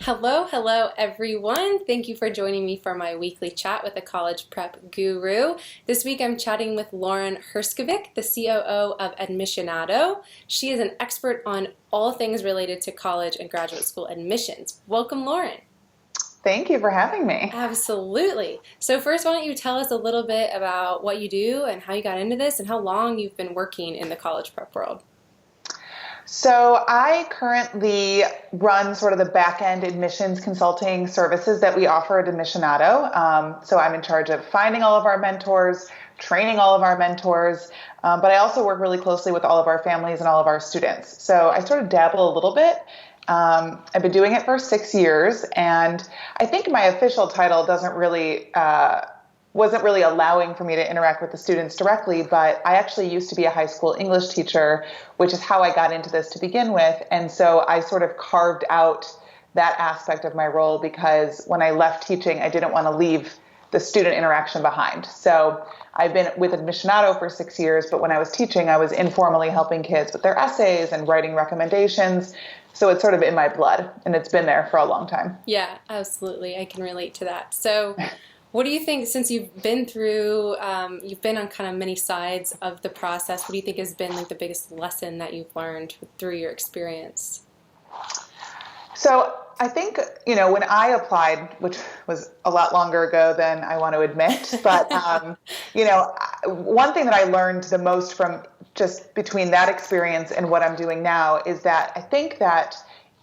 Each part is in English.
Hello, everyone. Thank you for joining me for my weekly chat with a college prep guru. This week I'm chatting with Lauren Herskovic, the COO of Admissionado. She is an expert on all things related to college and graduate school admissions. Welcome, Lauren. Thank you for having me. Absolutely. So first, why don't you tell us a little bit about what you do and how you got into this and how long you've been working in the college prep world? So I currently run sort of the back-end admissions consulting services that we offer at Admissionado. So I'm in charge of finding all of our mentors, training all of our mentors, but I also work really closely with all of our families and all of our students. So I sort of dabble a little bit. I've been doing it for 6 years, and I think my official title wasn't really allowing for me to interact with the students directly, but I actually used to be a high school English teacher, which is how I got into this to begin with. And so I sort of carved out that aspect of my role because when I left teaching, I didn't want to leave the student interaction behind. So I've been with Admissionado for 6 years, but when I was teaching, I was informally helping kids with their essays and writing recommendations. So it's sort of in my blood, and it's been there for a long time. Yeah, absolutely. I can relate to that. So what do you think, since you've been through, you've been on kind of many sides of the process, what do you think has been like the biggest lesson that you've learned through your experience? So I think, when I applied, which was a lot longer ago than I want to admit, but, one thing that I learned the most from just between that experience and what I'm doing now is that I think that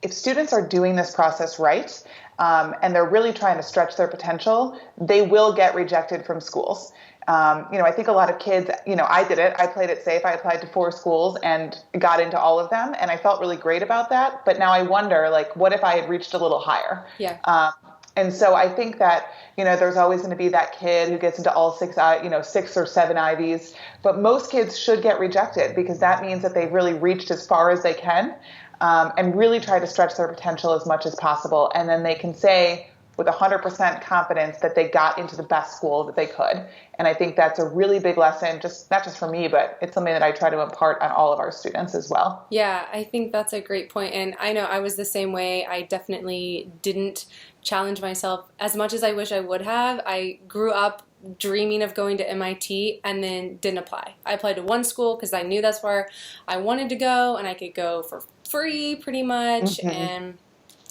if students are doing this process right, and they're really trying to stretch their potential, they will get rejected from schools. I think a lot of kids, I did it. I played it safe. I applied to 4 schools and got into all of them. And I felt really great about that. But now I wonder, what if I had reached a little higher? Yeah. And so I think that, there's always going to be that kid who gets into all 6 or 7 Ivies. But most kids should get rejected because that means that they've really reached as far as they can. And really try to stretch their potential as much as possible. And then they can say with 100% confidence that they got into the best school that they could. And I think that's a really big lesson, not just for me, but it's something that I try to impart on all of our students as well. Yeah, I think that's a great point. And I know I was the same way. I definitely didn't challenge myself as much as I wish I would have. I grew up dreaming of going to MIT and then didn't apply. I applied to one school because I knew that's where I wanted to go and I could go for free pretty much. Mm-hmm. And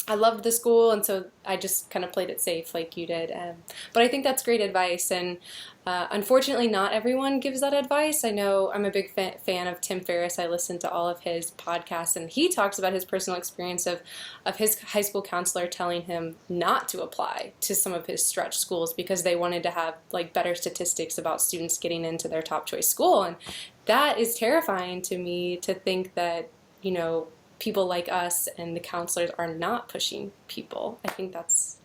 I loved the school, and so I just kind of played it safe like you did. But I think that's great advice, and unfortunately not everyone gives that advice. I know I'm a big fan of Tim Ferriss. I listen to all of his podcasts, and he talks about his personal experience of his high school counselor telling him not to apply to some of his stretch schools because they wanted to have better statistics about students getting into their top choice school. And that is terrifying to me to think that, people like us and the counselors are not pushing people. I think that's...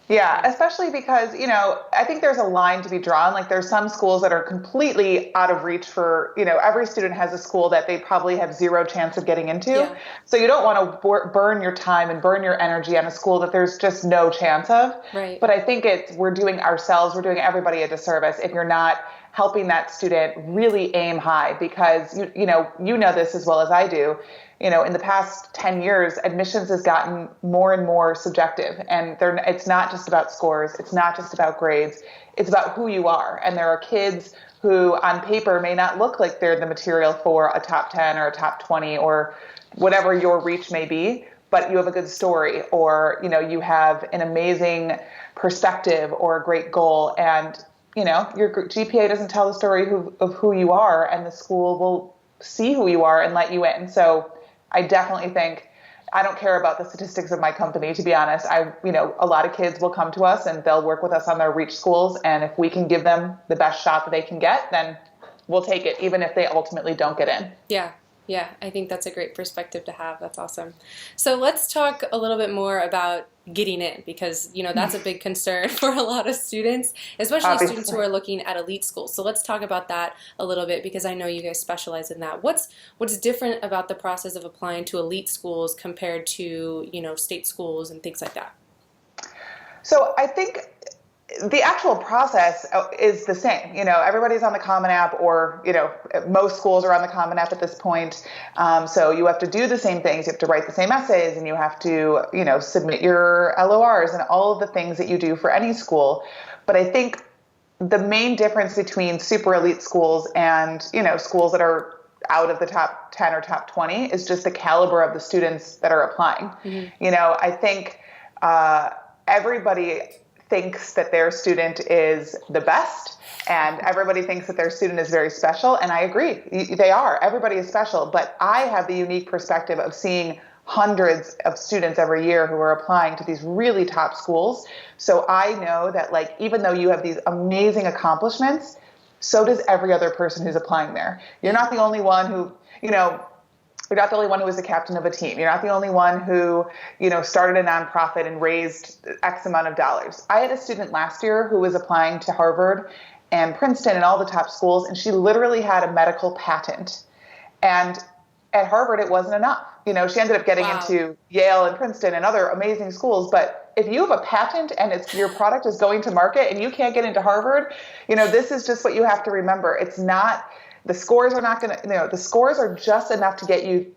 Yeah, especially because, I think there's a line to be drawn. There's some schools that are completely out of reach for, every student has a school that they probably have 0 chance of getting into. Yeah. So you don't want to burn your time and burn your energy on a school that there's just no chance of. Right. But I think we're doing everybody a disservice if you're not helping that student really aim high because, you know this as well as I do. In the past 10 years, admissions has gotten more and more subjective, and it's not just about scores. It's not just about grades. It's about who you are. And there are kids who on paper may not look like they're the material for a top 10 or a top 20 or whatever your reach may be, but you have a good story or, you have an amazing perspective or a great goal. And, your GPA doesn't tell the story of who you are, and the school will see who you are and let you in. So I definitely think I don't care about the statistics of my company, to be honest. A lot of kids will come to us and they'll work with us on their reach schools. And if we can give them the best shot that they can get, then we'll take it, even if they ultimately don't get in. Yeah, I think that's a great perspective to have. That's awesome. So let's talk a little bit more about getting in because, that's a big concern for a lot of students, especially Obviously. Students who are looking at elite schools. So let's talk about that a little bit because I know you guys specialize in that. What's different about the process of applying to elite schools compared to, state schools and things like that? So I think the actual process is the same. Everybody's on the Common App, or, most schools are on the Common App at this point. So you have to do the same things. You have to write the same essays, and you have to, submit your LORs and all of the things that you do for any school. But I think the main difference between super elite schools and, schools that are out of the top 10 or top 20 is just the caliber of the students that are applying. I think everybody thinks that their student is the best, and everybody thinks that their student is very special. And I agree, they are. Everybody is special. But I have the unique perspective of seeing hundreds of students every year who are applying to these really top schools. So I know that, like, even though you have these amazing accomplishments, so does every other person who's applying there. You're not the only one who, you're not the only one who was the captain of a team. You're not the only one who, started a nonprofit and raised X amount of dollars. I had a student last year who was applying to Harvard and Princeton and all the top schools, and she literally had a medical patent. And at Harvard, it wasn't enough. She ended up getting into Yale and Princeton and other amazing schools. But if you have a patent and your product is going to market and you can't get into Harvard, this is just what you have to remember. It's not, the scores are not going to, the scores are just enough to get you,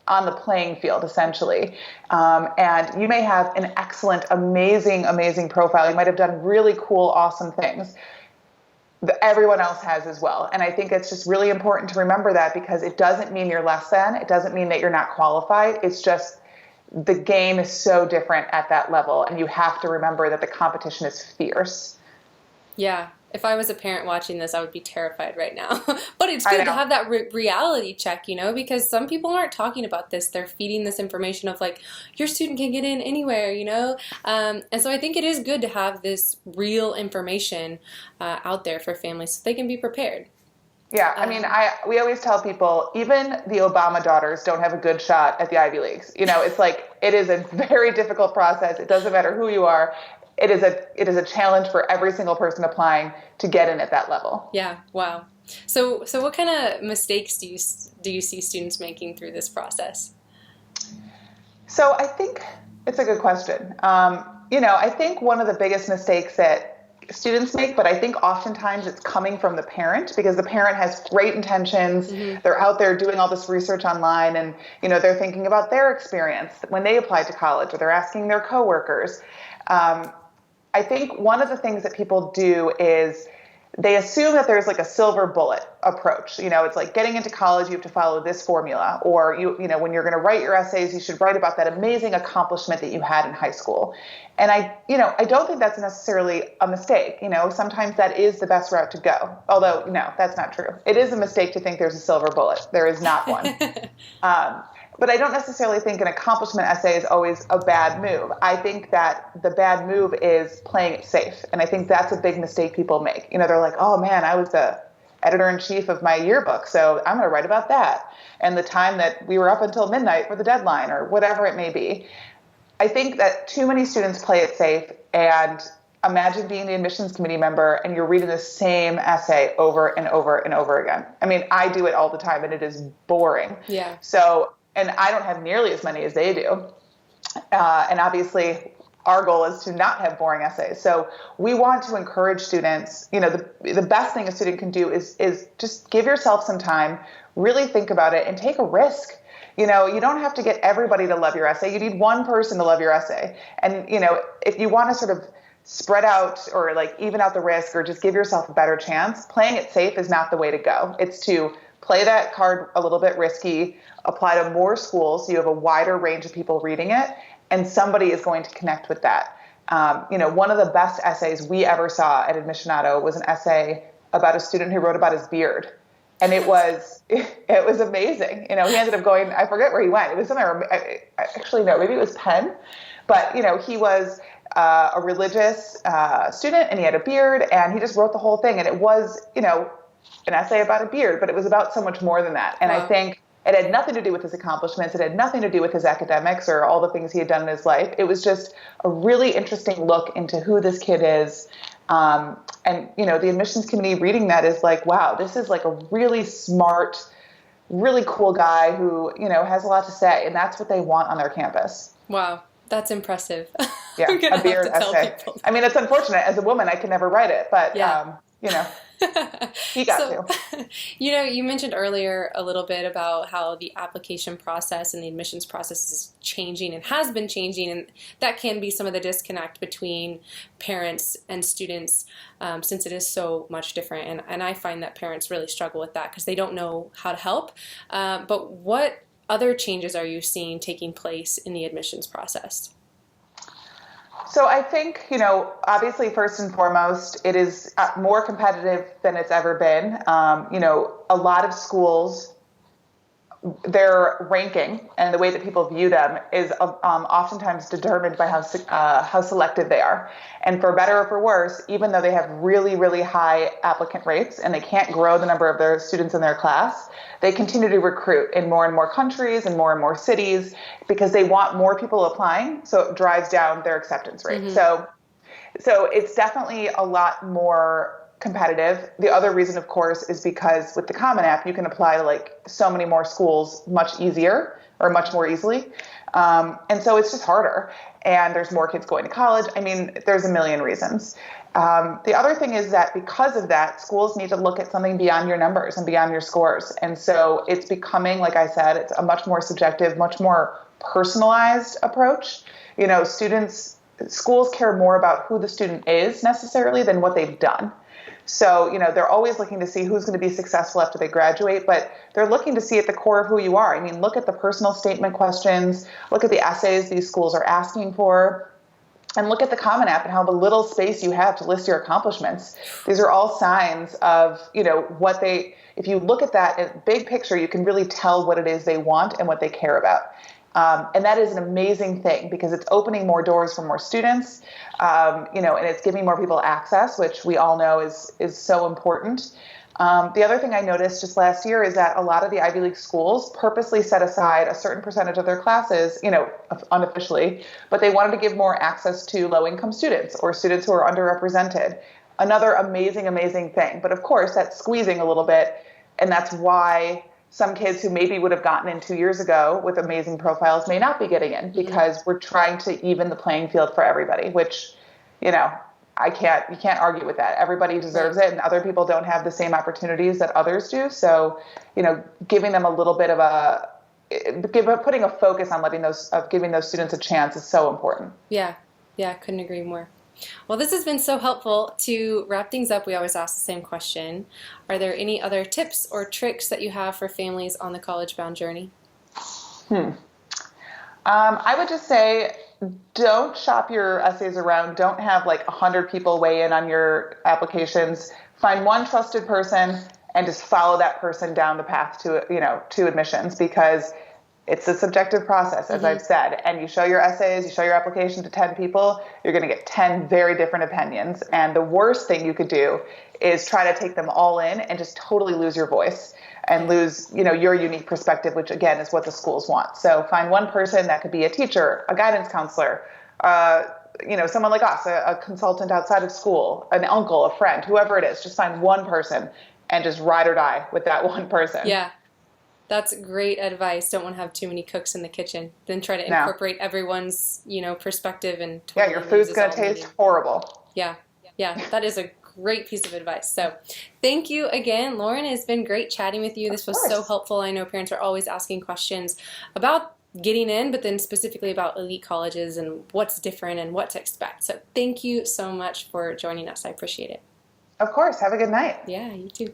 on the playing field, essentially. And you may have an excellent, amazing, amazing profile. You might have done really cool, awesome things that everyone else has as well. And I think it's just really important to remember that, because it doesn't mean you're less than. It doesn't mean that you're not qualified. It's just the game is so different at that level. And you have to remember that the competition is fierce. Yeah. If I was a parent watching this, I would be terrified right now. But it's good to have that reality check, because some people aren't talking about this. They're feeding this information of, like, your student can get in anywhere, And so I think it is good to have this real information out there for families so they can be prepared. Yeah, we always tell people, even the Obama daughters don't have a good shot at the Ivy Leagues. It's like, it is a very difficult process. It doesn't matter who you are. It is a challenge for every single person applying to get in at that level. Yeah. Wow. So what kind of mistakes do you see students making through this process? So I think it's a good question. I think one of the biggest mistakes that students make, but I think oftentimes it's coming from the parent, because the parent has great intentions. Mm-hmm. They're out there doing all this research online, and, they're thinking about their experience when they applied to college, or they're asking their coworkers. I think one of the things that people do is they assume that there's like a silver bullet approach. It's like getting into college, you have to follow this formula, or when you're going to write your essays, you should write about that amazing accomplishment that you had in high school. And I don't think that's necessarily a mistake. Sometimes that is the best route to go. Although, no, that's not true. It is a mistake to think there's a silver bullet. There is not one. But I don't necessarily think an accomplishment essay is always a bad move. I think that the bad move is playing it safe. And I think that's a big mistake people make. They're like, oh man, I was the editor-in-chief of my yearbook, so I'm going to write about that. And the time that we were up until midnight for the deadline, or whatever it may be. I think that too many students play it safe, and imagine being the admissions committee member and you're reading the same essay over and over and over again. I mean, I do it all the time, and it is boring. Yeah. And I don't have nearly as many as they do. And obviously, our goal is to not have boring essays. So we want to encourage students. The best thing a student can do is just give yourself some time, really think about it, and take a risk. You don't have to get everybody to love your essay. You need one person to love your essay. And, if you want to sort of spread out or like even out the risk or just give yourself a better chance, playing it safe is not the way to go. It's to play that card a little bit risky, apply to more schools so you have a wider range of people reading it, and somebody is going to connect with that. One of the best essays we ever saw at Admissionado was an essay about a student who wrote about his beard. And it was amazing. He ended up going, I forget where he went. It was somewhere, actually, no, maybe it was Penn. But, he was a religious student, and he had a beard, and he just wrote the whole thing. And it was, an essay about a beard, but it was about so much more than that. And wow. I think it had nothing to do with his accomplishments. It had nothing to do with his academics or all the things he had done in his life. It was just a really interesting look into who this kid is. And, the admissions committee reading that is like, wow, this is like a really smart, really cool guy who, has a lot to say. And that's what they want on their campus. Wow. That's impressive. Yeah, I'm gonna a beer have to tell essay. people. I mean, it's unfortunate. As a woman, I can never write it, but Yeah. you know, he got So, to. you mentioned earlier a little bit about how the application process and the admissions process is changing and has been changing, and that can be some of the disconnect between parents and students, since it is so much different. And I find that parents really struggle with that because they don't know how to help. But what other changes are you seeing taking place in the admissions process? So I think, obviously, first and foremost, it is more competitive than it's ever been. A lot of schools, their ranking and the way that people view them is oftentimes determined by how selective they are. And for better or for worse, even though they have really, really high applicant rates and they can't grow the number of their students in their class, they continue to recruit in more and more countries and more cities because they want more people applying. So it drives down their acceptance rate. Mm-hmm. So it's definitely a lot more competitive. The other reason, of course, is because with the Common App, you can apply to like so many more schools much easier or much more easily. And so it's just harder. And there's more kids going to college. I mean, there's a million reasons. The other thing is that because of that, schools need to look at something beyond your numbers and beyond your scores. And so it's becoming, like I said, it's a much more subjective, much more personalized approach. Schools care more about who the student is necessarily than what they've done. So, they're always looking to see who's going to be successful after they graduate, but they're looking to see at the core of who you are. I mean, look at the personal statement questions, look at the essays these schools are asking for, and look at the Common App and how little space you have to list your accomplishments. These are all signs of, if you look at that in big picture, you can really tell what it is they want and what they care about. And that is an amazing thing because it's opening more doors for more students, and it's giving more people access, which we all know is so important. The other thing I noticed just last year is that a lot of the Ivy League schools purposely set aside a certain percentage of their classes, unofficially, but they wanted to give more access to low-income students or students who are underrepresented. Another amazing, amazing thing. But of course, that's squeezing a little bit, and that's why some kids who maybe would have gotten in 2 years ago with amazing profiles may not be getting in because we're trying to even the playing field for everybody, which, you can't argue with that. Everybody deserves it, and other people don't have the same opportunities that others do. So, giving them a little bit of putting a focus on giving those students a chance is so important. Yeah, couldn't agree more. Well, this has been so helpful. To wrap things up, we always ask the same question. Are there any other tips or tricks that you have for families on the college-bound journey? I would just say, don't shop your essays around. Don't have like 100 people weigh in on your applications. Find one trusted person and just follow that person down the path to admissions, because it's a subjective process, as I've said. And you show your essays, you show your application to 10 people, you're going to get 10 very different opinions. And the worst thing you could do is try to take them all in and just totally lose your voice and lose, your unique perspective, which again is what the schools want. So find one person. That could be a teacher, a guidance counselor, someone like us, a consultant outside of school, an uncle, a friend, whoever it is. Just find one person and just ride or die with that one person. Yeah. That's great advice. Don't want to have too many cooks in the kitchen. Then try to incorporate everyone's, perspective and totally your food's going to taste horrible. Yeah. That is a great piece of advice. So thank you again, Lauren. It's been great chatting with you. This was so helpful. I know parents are always asking questions about getting in, but then specifically about elite colleges and what's different and what to expect. So thank you so much for joining us. I appreciate it. Of course. Have a good night. Yeah, you too.